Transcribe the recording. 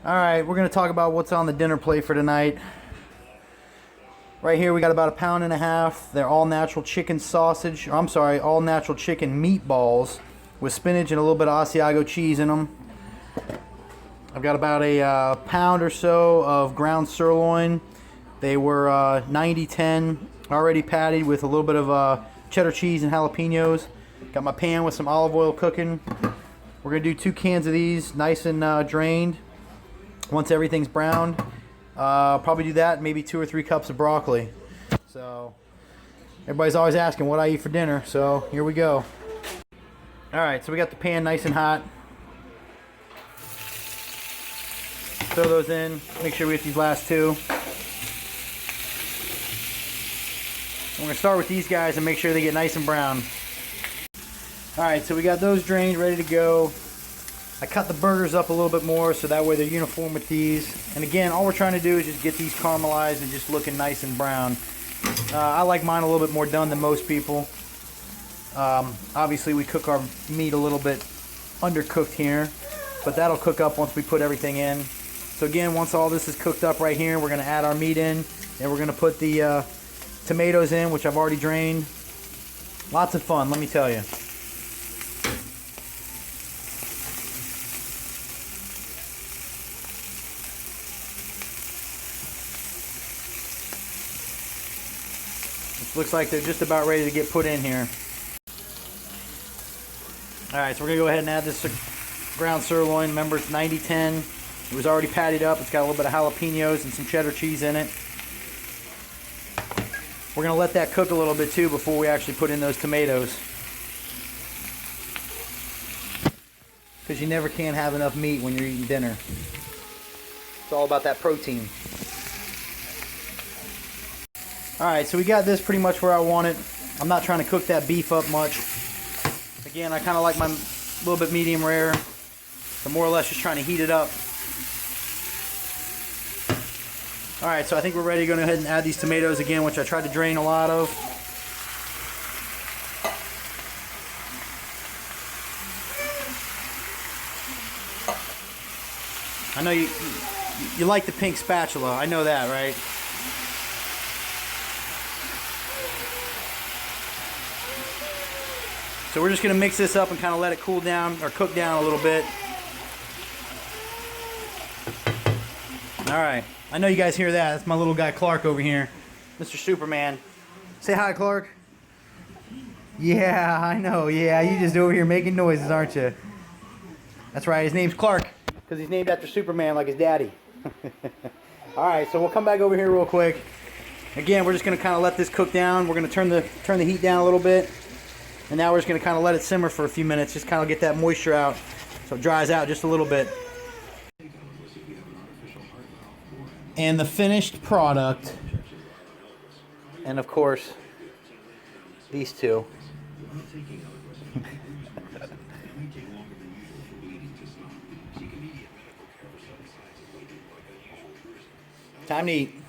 Alright, we're going to talk about what's on the dinner plate for tonight. Right here we got about 1.5 pounds. They're all natural chicken sausage. Or, I'm sorry, all natural chicken meatballs with spinach and a little bit of Asiago cheese in them. I've got about a pound or so of ground sirloin. They were 90-10, already patted with a little bit of cheddar cheese and jalapenos. Got my pan with some olive oil cooking. We're going to do 2 cans of these, nice and drained. Once everything's browned, probably do that, maybe 2 or 3 cups of broccoli. So everybody's always asking what I eat for dinner, so here we go. Alright, so we got the pan nice and hot. Throw those in, make sure we get these last 2. We're going to start with these guys and make sure they get nice and brown. Alright, so we got those drained, ready to go. I cut the burgers up a little bit more so that way they're uniform with these. And again, all we're trying to do is just get these caramelized and just looking nice and brown. I like mine a little bit more done than most people. Obviously we cook our meat a little bit undercooked here, but that'll cook up once we put everything in. So again, once all this is cooked up right here, we're going to add our meat in, and we're going to put the tomatoes in, which I've already drained. Lots of fun, let me tell you. Looks like they're just about ready to get put in here. Alright, so we're going to go ahead and add this ground sirloin. Remember, it's 90-10. It was already patted up. It's got a little bit of jalapenos and some cheddar cheese in it. We're going to let that cook a little bit too before we actually put in those tomatoes. Because you never can have enough meat when you're eating dinner. It's all about that protein. Alright, so we got this pretty much where I want it. I'm not trying to cook that beef up much. Again, I kind of like my little bit medium rare. So more or less just trying to heat it up. Alright, so I think we're ready to go ahead and add these tomatoes again, which I tried to drain a lot of. I know you like the pink spatula. I know that, right? So we're just going to mix this up and kind of let it cool down or cook down a little bit. Alright, I know you guys hear that. That's my little guy Clark over here. Mr. Superman. Say hi, Clark. Yeah, I know. Yeah, you just over here making noises, aren't you? That's right, his name's Clark because he's named after Superman like his daddy. Alright, so we'll come back over here real quick. Again, we're just going to kind of let this cook down. We're going to turn the heat down a little bit. And now we're just going to kind of let it simmer for a few minutes, just kind of get that moisture out so it dries out just a little bit. And the finished product, and of course, these two. Time to eat.